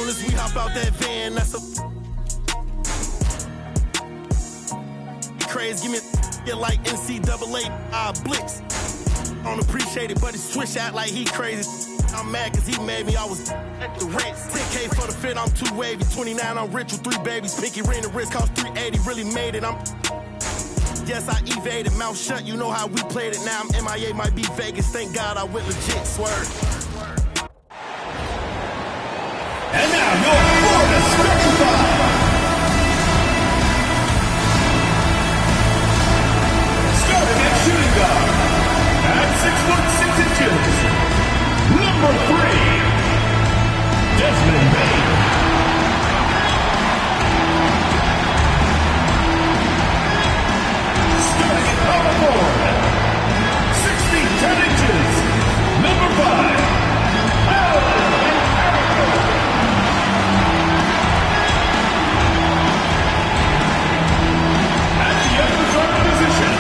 soon as we hop out that van, that's a craze. Give me a like NCAA blitz. I don't appreciate it, but he switch out like he crazy. I'm mad cause he made me, I was at the Ritz. 10K for the fit, I'm too wavy. 29, I'm rich with 3 babies. Pinky ring, the wrist cost 380, really made it. Yes, I evaded, mouth shut, you know how we played it. Now I'm MIA, might be Vegas. Thank God I went legit, swerve. And now your Florida starting five. Starting at shooting guard, at 6'6", number 3, Desmond Bain. Starting at power forward, 6 feet 10 inches, number 5, position,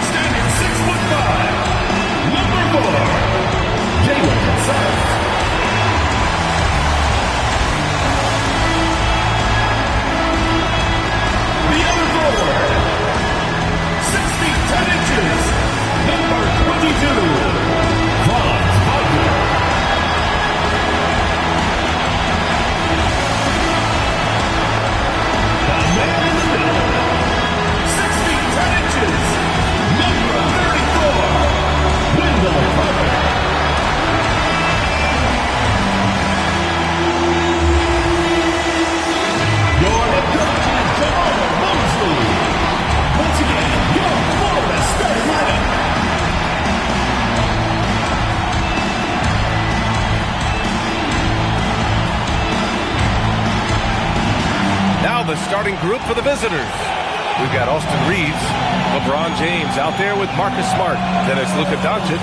standing 6'5", number 4, Jalen Suggs. The other forward, 6 feet 10 inches, number 22, Von Wagner. The man in the middle, 6 feet 10 inches, number 34, Wendell Carter. Your head coach is Jamal Mosley. Once again, your Florida starting lineup. Now the starting group for the visitors. We've got Austin Reeves, LeBron James out there with Marcus Smart. Then it's Luka Doncic,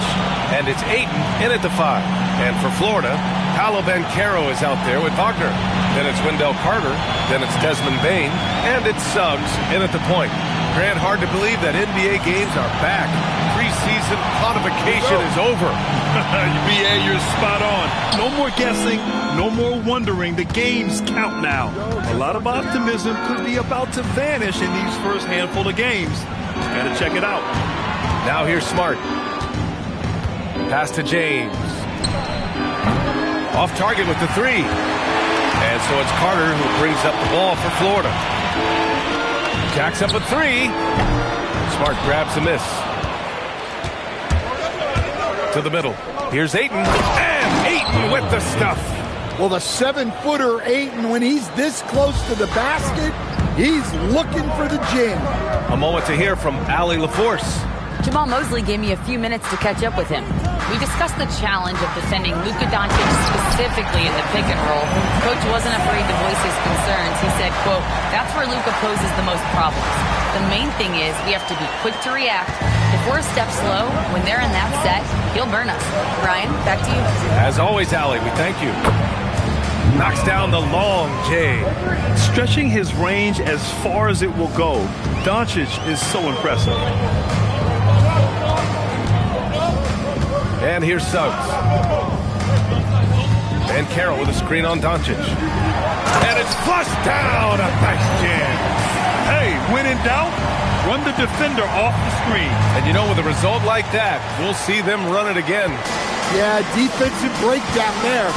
and it's Ayton in at the 5. And for Florida, Paolo Banchero is out there with Wagner. Then it's Wendell Carter. Then it's Desmond Bain, and it's Suggs in at the point. Grant, hard to believe that NBA games are back. Preseason codification is over. BA, you're spot on. No more guessing, no more wondering. The games count now. A lot of optimism could be about to vanish in these first handful of games. Gotta check it out. Now here's Smart. Pass to James. Off target with the 3. And so it's Carter who brings up the ball for Florida. Jacks up a 3. Smart grabs a miss. To the middle. Here's Ayton. And Ayton with the stuff. Well, the 7-footer Ayton, when he's this close to the basket, he's looking for the jam. A moment to hear from Allie LaForce. Jamal Mosley gave me a few minutes to catch up with him. We discussed the challenge of defending Luka Doncic specifically in the pick and roll. Coach wasn't afraid to voice his concerns. He said, quote, "That's where Luka poses the most problems. The main thing is we have to be quick to react. If we're a step slow, when they're in that set, he'll burn us." Ryan, back to you. As always, Allie, we thank you. Knocks down the long J. Stretching his range as far as it will go. Doncic is so impressive. And here's Suggs. And Carroll with a screen on Doncic. And it's flushed down. A nice jam. Hey, when in doubt, run the defender off the screen. And you know, with a result like that, we'll see them run it again. Yeah, defensive breakdown there.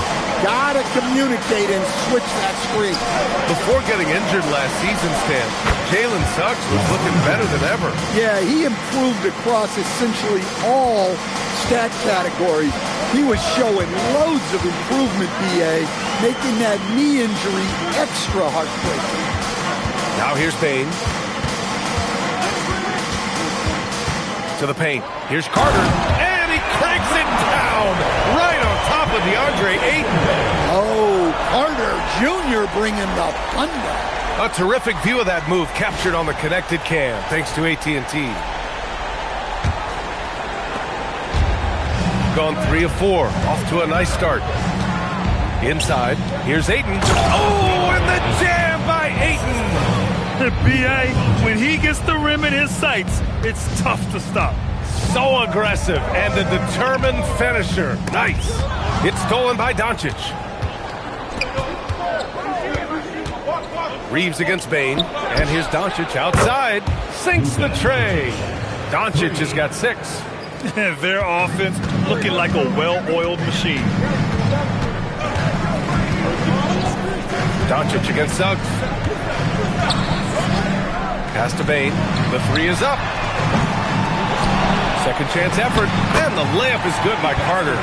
Gotta communicate and switch that screen. Before getting injured last season, Stan, Jalen Suggs was looking better than ever. Yeah, he improved across essentially all stat categories. He was showing loads of improvement, BA, making that knee injury extra heartbreaking. Now here's Bain. To the paint. Here's Carter. And he cranks it down right on top of DeAndre Ayton. Oh, Carter Jr. bringing the thunder. A terrific view of that move captured on the connected cam, thanks to AT&T. Gone 3 of 4, off to a nice start. Inside, here's Ayton. Oh, and the jam by Ayton. B.A., when he gets the rim in his sights, it's tough to stop. So aggressive and a determined finisher. Nice. It's stolen by Doncic. Reeves against Bain. And here's Doncic outside. Sinks the tray. Doncic has got 6. Their offense looking like a well-oiled machine. Doncic against Suggs. Pass to Bain. The 3 is up. Second chance effort. And the layup is good by Carter.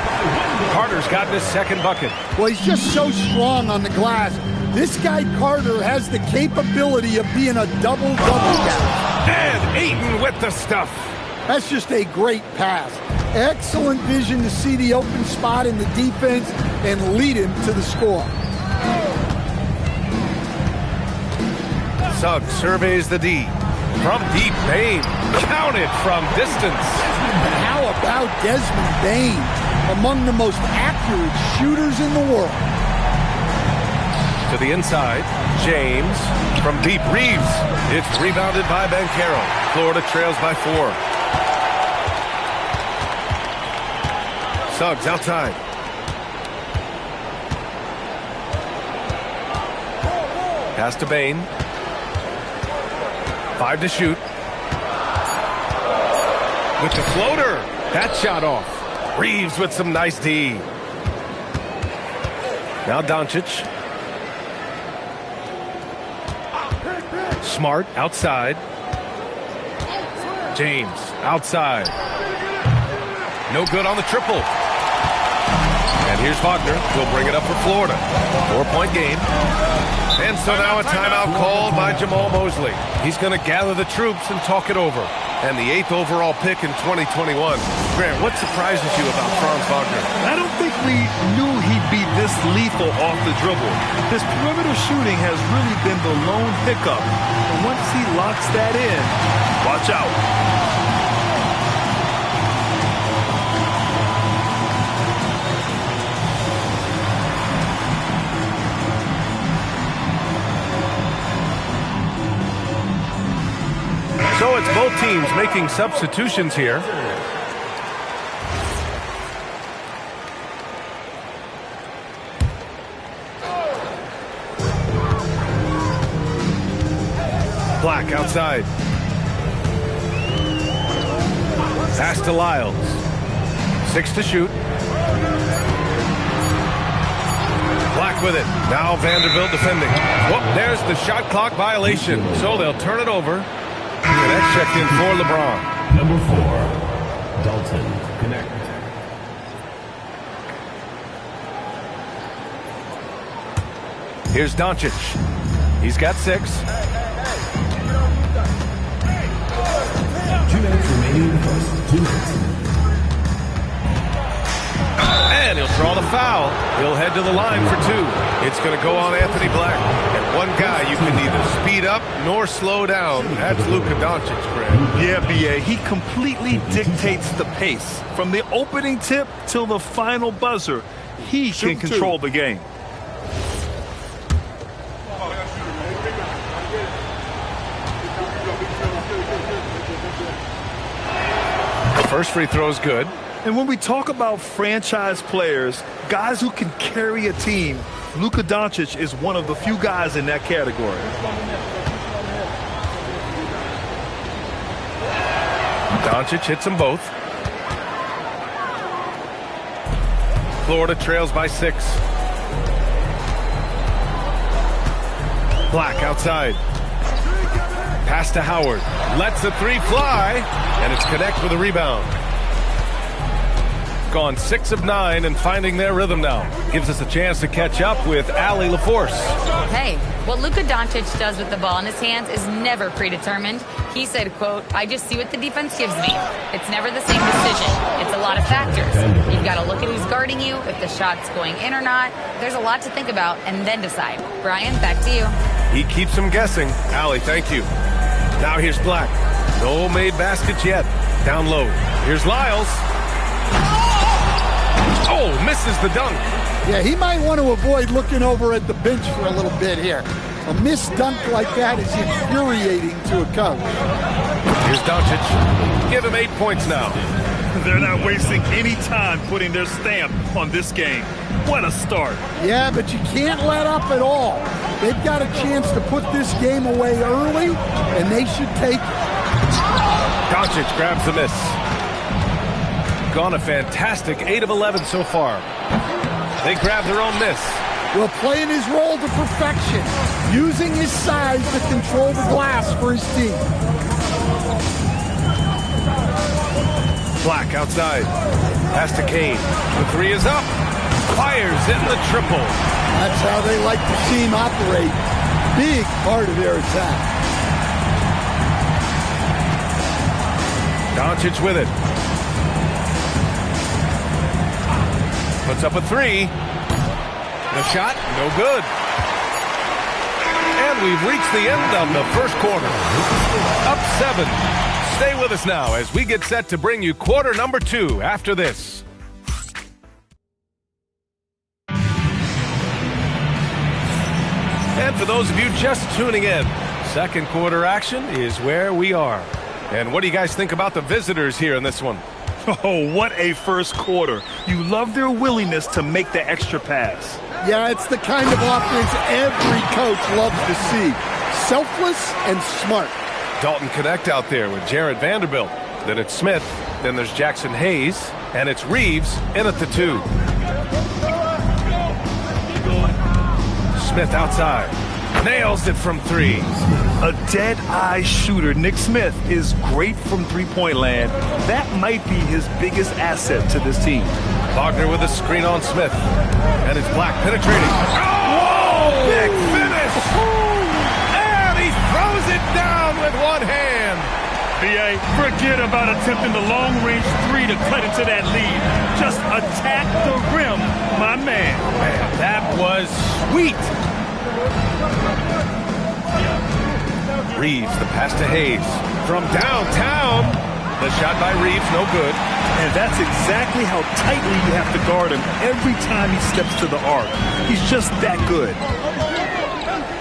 Carter's gotten his second bucket. Well, he's just so strong on the glass. This guy Carter has the capability of being a double-double guy. And Ayton with the stuff. That's just a great pass. Excellent vision to see the open spot in the defense and lead him to the score. Suggs surveys the D. From deep, Bain. Counted from distance. And how about Desmond Bain? Among the most accurate shooters in the world. To the inside, James. From deep, Reeves. It's rebounded by Banchero. Florida trails by 4. Suggs outside. Pass to Bain. 5 to shoot. With the floater. That shot off. Reeves with some nice D. Now Doncic. Smart outside. James outside. No good on the triple. And here's Wagner. He'll bring it up for Florida. 4-point game. And so now a timeout called by Jamal Mosley. He's going to gather the troops and talk it over. And the 8th overall pick in 2021. Grant, what surprises you about Franz Wagner? I don't think we knew he'd be this lethal off the dribble. His perimeter shooting has really been the lone hiccup. And once he locks that in, watch out. So it's both teams making substitutions here. Black outside. Pass to Lyles. 6 to shoot. Black with it. Now Vanderbilt defending. Whoop, there's the shot clock violation. So they'll turn it over. That's checked in for LeBron. Number 4, Dalton Connect. Here's Doncic. He's got 6. 2 minutes remaining in the first. 2 minutes. And he'll draw the foul. He'll head to the line for 2. It's going to go on Anthony Black. And one guy you can neither speed up nor slow down. That's Luka Doncic, Greg. Yeah, B.A. He completely dictates the pace. From the opening tip till the final buzzer, he can control the game. The first free throw is good. And when we talk about franchise players, guys who can carry a team, Luka Doncic is one of the few guys in that category. Doncic hits them both. Florida trails by 6. Black outside. Pass to Howard. Lets the 3 fly. And it's Connect with a rebound. Gone 6 of 9 and finding their rhythm now. Gives us a chance to catch up with Allie LaForce. Hey, what Luka Doncic does with the ball in his hands is never predetermined. He said, quote, I just see what the defense gives me. It's never the same decision. It's a lot of factors. You've got to look at who's guarding you, if the shot's going in or not. There's a lot to think about and then decide. Brian, back to you. He keeps them guessing. Allie, thank you. Now here's Black. No made baskets yet. Down low. Here's Lyles. Oh, misses the dunk. Yeah, he might want to avoid looking over at the bench for a little bit here. A missed dunk like that is infuriating to a coach. Here's Doncic. Give him 8 points now. They're not wasting any time putting their stamp on this game. What a start. Yeah, but you can't let up at all. They've got a chance to put this game away early, and they should take it. Doncic grabs the miss. Gone a fantastic 8 of 11 so far. They grab their own miss. Well, playing his role to perfection, using his size to control the glass for his team. Black outside. Pass to Kane. The three is up. Fires in the triple. That's how they like to see him operate. Big part of their attack. Doncic with it. Puts up a three. The shot, no good. And we've reached the end of the first quarter. Up 7. Stay with us now as we get set to bring you quarter number 2 after this. And for those of you just tuning in, second quarter action is where we are. And what do you guys think about the visitors here in this one? Oh, what a first quarter. You love their willingness to make the extra pass. Yeah, it's the kind of offense every coach loves to see. Selfless and smart. Dalton Connect out there with Jared Vanderbilt. Then it's Smith. Then there's Jackson Hayes. And it's Reeves in at the 2. Smith outside. Nails it from 3. A dead-eye shooter. Nick Smith is great from three-point land. That might be his biggest asset to this team. Wagner with a screen on Smith. And it's Black penetrating. Oh! Big finish! And he throws it down with one hand. B.A., forget about attempting the long-range 3 to cut into that lead. Just attack the rim, my man. Man, that was sweet. Reeves, the pass to Hayes. From downtown. The shot by Reeves, no good. And that's exactly how tightly you have to guard him every time he steps to the arc. He's just that good.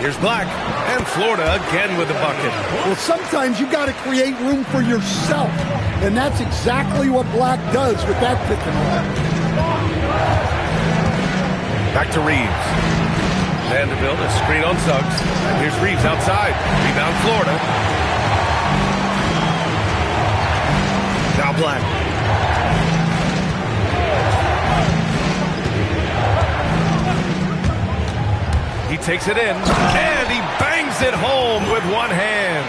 Here's Black. And Florida again with the bucket. Well, sometimes you got to create room for yourself. And that's exactly what Black does with that pick and roll. Back to Reeves. Vanderbilt, a screen on Suggs. And here's Reeves outside. Rebound Florida. Now Black. He takes it in, and he bangs it home with one hand.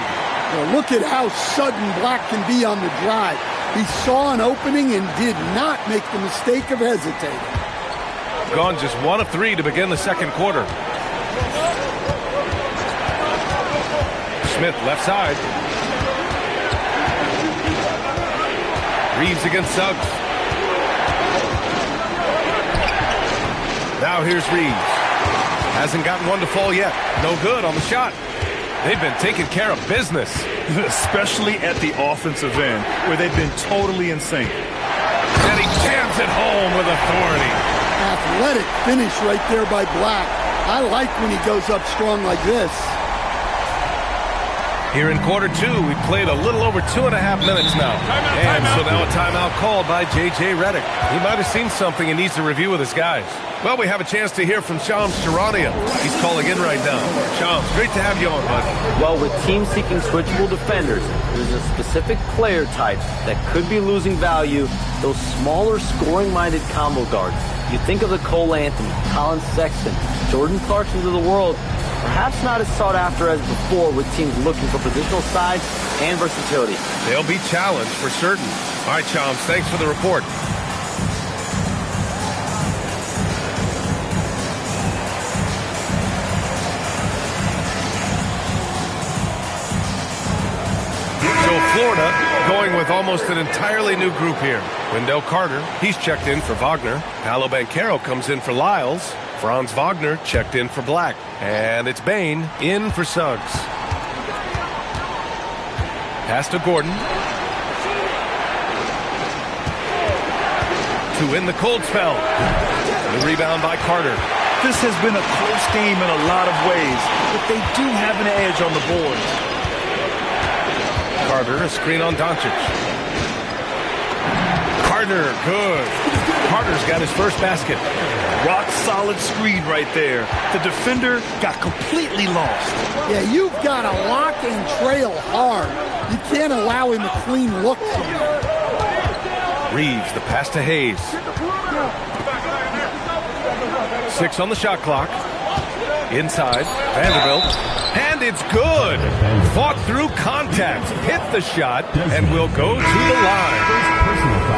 Well, look at how sudden Black can be on the drive. He saw an opening and did not make the mistake of hesitating. Gone just 1 of 3 to begin the second quarter. Smith left side. Reeves against Suggs. Now here's Reeves. Hasn't gotten one to fall yet. No good on the shot. They've been taking care of business. Especially at the offensive end, where they've been totally in sync. And he jams it home with authority. Athletic finish right there by Black. I like when he goes up strong like this. Here in quarter 2, we played a little over 2.5 minutes now. And so now a timeout called by J.J. Redick. He might have seen something and needs to review with his guys. Well, we have a chance to hear from Shams Charania. He's calling in right now. Shams, great to have you on, bud. Well, with teams seeking switchable defenders, there's a specific player type that could be losing value, those smaller scoring-minded combo guards. You think of the Cole Anthony, Colin Sexton, Jordan Clarksons of the world, perhaps not as sought after as before with teams looking for positional size and versatility. They'll be challenged for certain. All right, Shams, thanks for the report. Florida going with almost an entirely new group here. Wendell Carter, he's checked in for Wagner. Paolo Banchero comes in for Lyles. Franz Wagner checked in for Black. And it's Bain in for Suggs. Pass to Gordon. To win the cold spell. The rebound by Carter. This has been a close game in a lot of ways, but they do have an edge on the board. Carter, a screen on Doncic. Carter, good. Carter's got his first basket. Rock solid screen right there. The defender got completely lost. Yeah, you've got to lock and trail hard. You can't allow him a clean look from you. Reeves, the pass to Hayes. 6 on the shot clock. Inside, Vanderbilt. And it's good. Fought through contact, hit the shot, and will go to the line.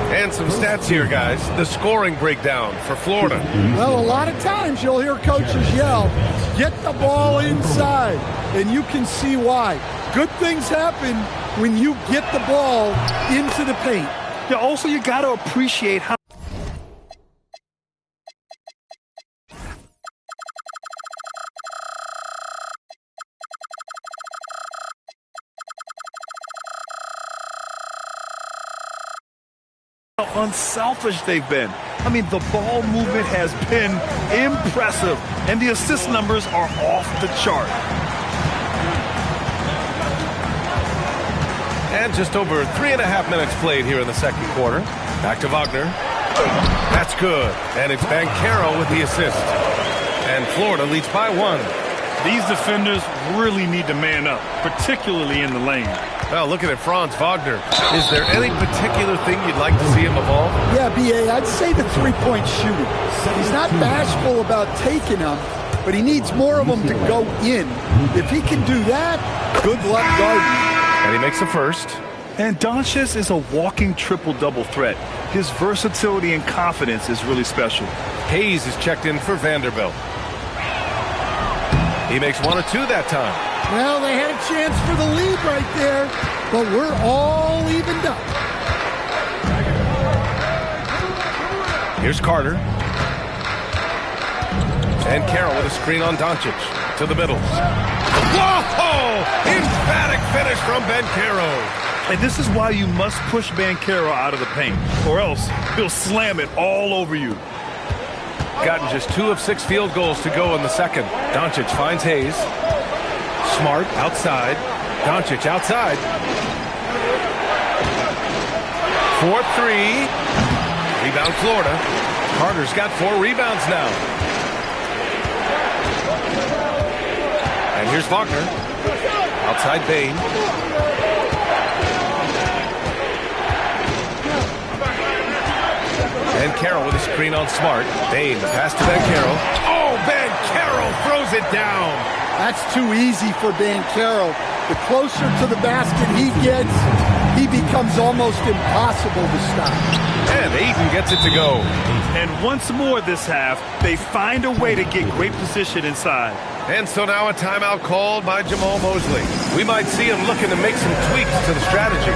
And some stats here, guys. The scoring breakdown for Florida. Well, a lot of times you'll hear coaches yell, get the ball inside, and you can see why. Good things happen when you get the ball into the paint. Yeah, also, you got to appreciate how unselfish they've been. I mean, the ball movement has been impressive, and the assist numbers are off the chart. And just over 3.5 minutes played here in the second quarter. Back to Wagner. That's good. And it's Banchero with the assist. And Florida leads by 1. These defenders really need to man up, particularly in the lane. Well, looking at Franz Wagner, is there any particular thing you'd like to see him evolve? Yeah, B.A., I'd say the three-point shooting. He's not bashful about taking them, but he needs more of them to go in. If he can do that, good luck guarding. And he makes the first. And Doncic is a walking triple-double threat. His versatility and confidence is really special. Hayes is checked in for Vanderbilt. He makes 1 or 2 that time. Well, they had a chance for the lead right there, but we're all evened up. Here's Carter. And Carroll with a screen on Doncic. To the middle. Whoa! Emphatic finish from Banchero. And this is why you must push Banchero out of the paint, or else he'll slam it all over you. Gotten just 2 of 6 field goals to go in the second. Doncic finds Hayes. Smart outside. Doncic outside. 4-3. Rebound Florida. Carter's got 4 rebounds now. And here's Wagner. Outside Bain. And Carroll with a screen on Smart. Bain, the pass to Banchero. Oh, Banchero throws it down. That's too easy for Banchero. The closer to the basket he gets, he becomes almost impossible to stop. And Ayton gets it to go. And once more this half, they find a way to get great position inside. And so now a timeout called by Jamal Mosley. We might see him looking to make some tweaks to the strategy.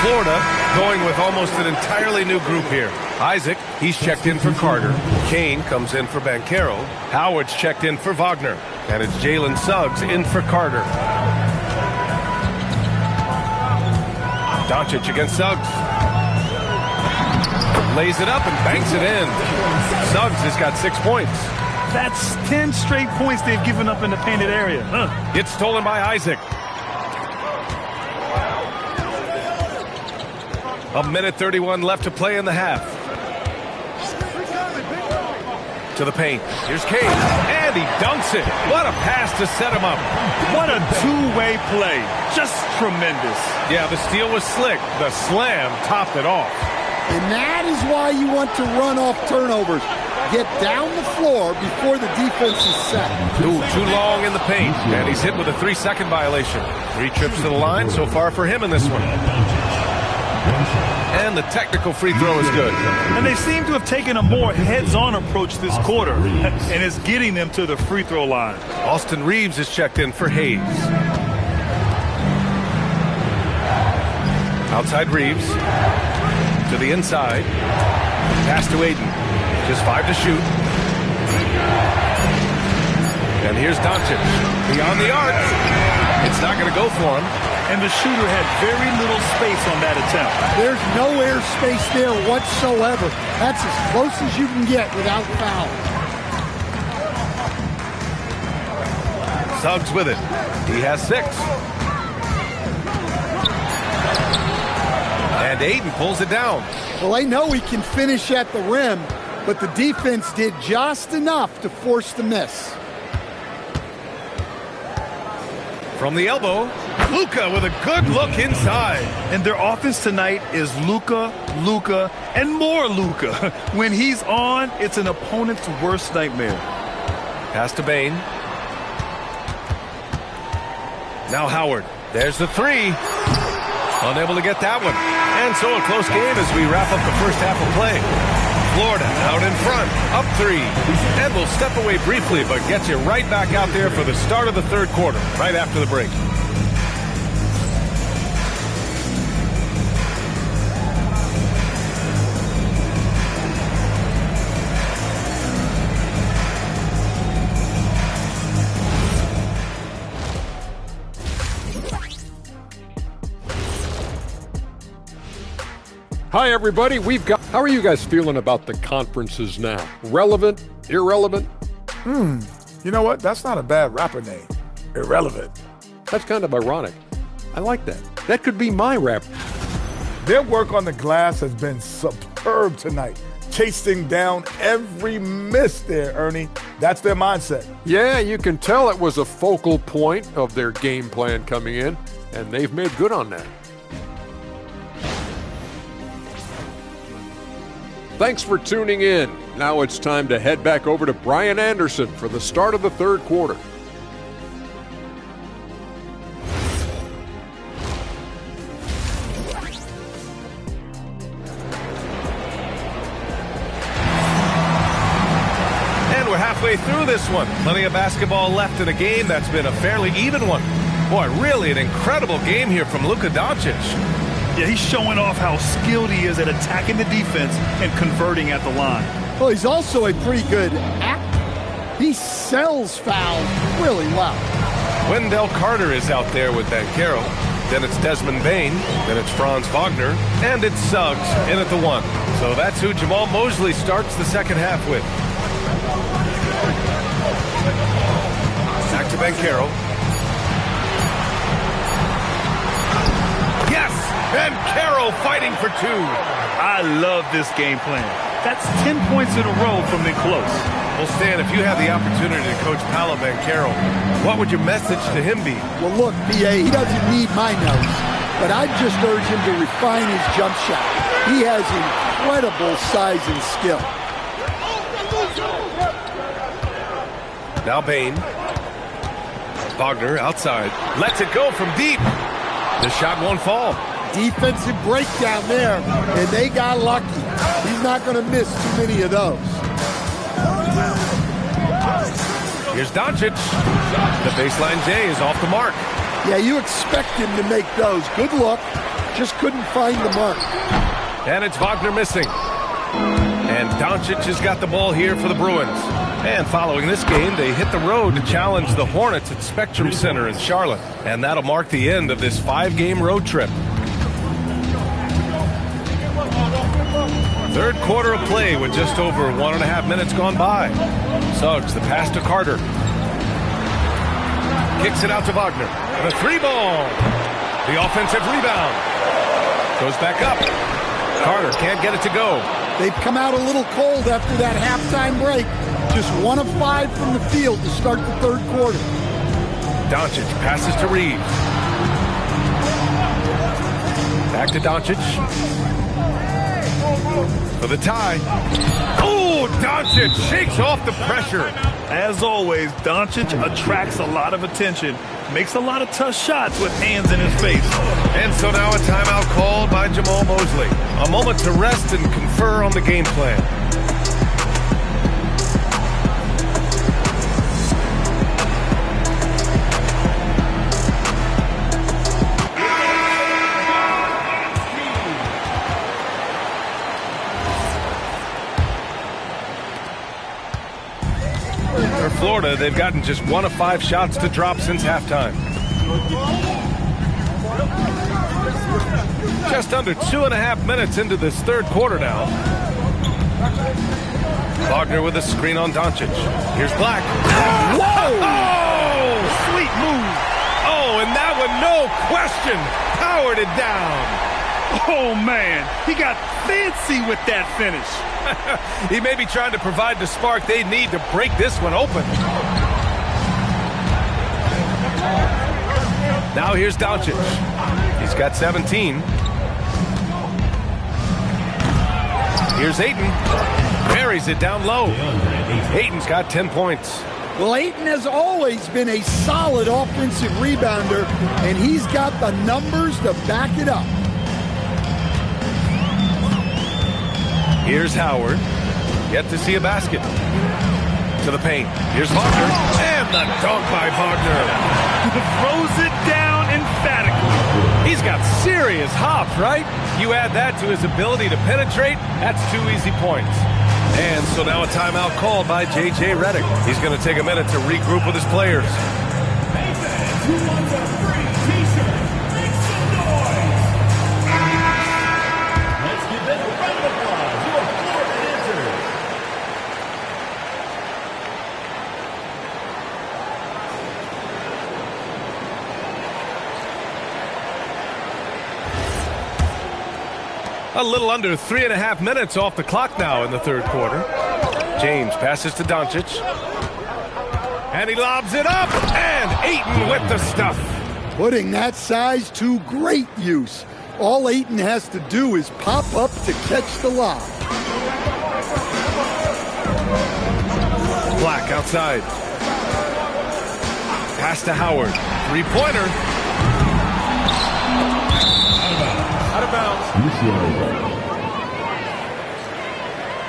Florida going with almost an entirely new group here. Isaac, he's checked in for Carter. Kane comes in for Banchero. Howard's checked in for Wagner. And it's Jalen Suggs in for Carter. Doncic against Suggs. Lays it up and banks it in. Suggs has got 6 points. That's 10 straight points they've given up in the painted area. It's stolen by Isaac. 1:31 left to play in the half. To the paint. Here's Kane. And he dunks it. What a pass to set him up. What a two-way play. Just tremendous. Yeah, the steal was slick. The slam topped it off. And that is why you want to run off turnovers. Get down the floor before the defense is set. Too long in the paint, and he's hit with a 3-second violation. 3 trips to the line so far for him in this one. And the technical free throw is good. And they seem to have taken a more heads-on approach this quarter, and it's getting them to the free throw line. Austin Reeves is checked in for Hayes. Outside Reeves. To the inside. Pass to Aiden. Just 5 to shoot. And here's Doncic. Beyond the arc. It's not going to go for him. And the shooter had very little space on that attempt. There's no air space there whatsoever. That's as close as you can get without foul. Suggs with it. He has 6. And Aiden pulls it down. Well, I know he can finish at the rim, but the defense did just enough to force the miss. From the elbow, Luka with a good look inside. And their offense tonight is Luka, Luka, and more Luka. When he's on, it's an opponent's worst nightmare. Pass to Bane. Now Howard. There's the 3. Unable to get that one. And so a close game as we wrap up the first half of play. Florida out in front, up 3. And we'll step away briefly, but get you right back out there for the start of the third quarter, right after the break. Hi, everybody. How are you guys feeling about the conferences now? Relevant? Irrelevant? You know what? That's not a bad rapper name. Irrelevant. That's kind of ironic. I like that. That could be my rap. Their work on the glass has been superb tonight. Chasing down every miss there, Ernie. That's their mindset. Yeah, you can tell it was a focal point of their game plan coming in, and they've made good on that. Thanks for tuning in. Now it's time to head back over to Brian Anderson for the start of the third quarter. And we're halfway through this one. Plenty of basketball left in a game that's been a fairly even one. Boy, really an incredible game here from Luka Doncic. Yeah, he's showing off how skilled he is at attacking the defense and converting at the line. Well, he's also a pretty good actor. He sells fouls really well. Wendell Carter is out there with Banchero. Then it's Desmond Bane. Then it's Franz Wagner. And it's Suggs in at the 1. So that's who Jamal Mosley starts the second half with. Back to Banchero. Yes! Banchero fighting for 2. I love this game plan. That's 10 points in a row from the close. Well, Stan, if you had the opportunity to coach Paolo Banchero, what would your message to him be? Well, look, B.A., he doesn't need my notes, but I'd just urge him to refine his jump shot. He has incredible size and skill. Now Bane. Wagner outside. Lets it go from deep. The shot won't fall. Defensive breakdown there, and they got lucky. He's not going to miss too many of those. Here's Doncic. The baseline J is off the mark. Yeah, you expect him to make those. Good look. Just couldn't find the mark. And it's Wagner missing. And Doncic has got the ball here for the Bruins. And following this game, they hit the road to challenge the Hornets at Spectrum Center in Charlotte. And that'll mark the end of this 5-game road trip. Third quarter of play with just over 1.5 minutes gone by. Suggs, the pass to Carter. Kicks it out to Wagner. And a 3-ball. The offensive rebound. Goes back up. Carter can't get it to go. They've come out a little cold after that halftime break. Just 1 of 5 from the field to start the third quarter. Doncic passes to Reeves. Back to Doncic. for the tie. Oh, Doncic shakes off the pressure. As always, Doncic attracts a lot of attention, makes a lot of tough shots with hands in his face. And so now a timeout called by Jamal Mosley. A moment to rest and confer on the game plan. Florida, they've gotten just 1 of 5 shots to drop since halftime. Just under 2.5 minutes into this third quarter now. Wagner with a screen on Doncic. Here's Black. Whoa! Oh, sweet move. Oh, and that one, no question, powered it down. Oh, man, he got fancy with that finish. He may be trying to provide the spark they need to break this one open. Now here's Doncic. He's got 17. Here's Ayton. Buries it down low. Ayton's got 10 points. Well, Ayton has always been a solid offensive rebounder, and he's got the numbers to back it up. Here's Howard. Yet to see a basket. To the paint. Here's Wagner. And the dunk by Wagner. Throws it down emphatically. He's got serious hops, right? You add that to his ability to penetrate, that's 2 easy points. And so now a timeout called by J.J. Redick. He's going to take a minute to regroup with his players. A little under 3.5 minutes off the clock now in the third quarter. James passes to Doncic. And he lobs it up. And Ayton with the stuff. Putting that size to great use. All Ayton has to do is pop up to catch the lob. Black outside. Pass to Howard. Three-pointer. Out of bounds.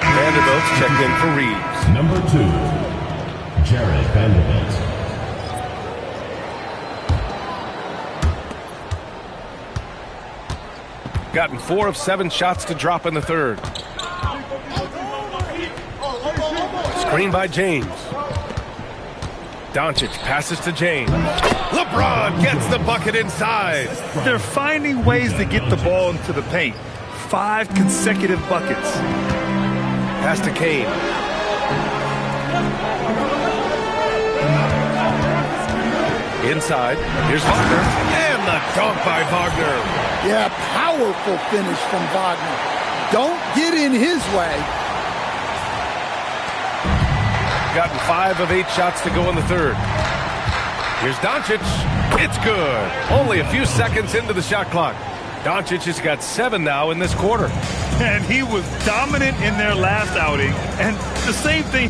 Vanderbilt's checked in for Reeves. Number 2, Jared Vanderbilt. Gotten 4 of 7 shots to drop in the third. Screen by James. Doncic passes to James. LeBron gets the bucket inside. They're finding ways to get the ball into the paint. 5 consecutive buckets. Pass to Kane. Inside. Here's Wagner. And the dunk by Wagner. Yeah, powerful finish from Wagner. Don't get in his way. Gotten 5 of 8 shots to go in the third. Here's Doncic. It's good. Only a few seconds into the shot clock. Doncic has got 7 now in this quarter. And he was dominant in their last outing. And the same thing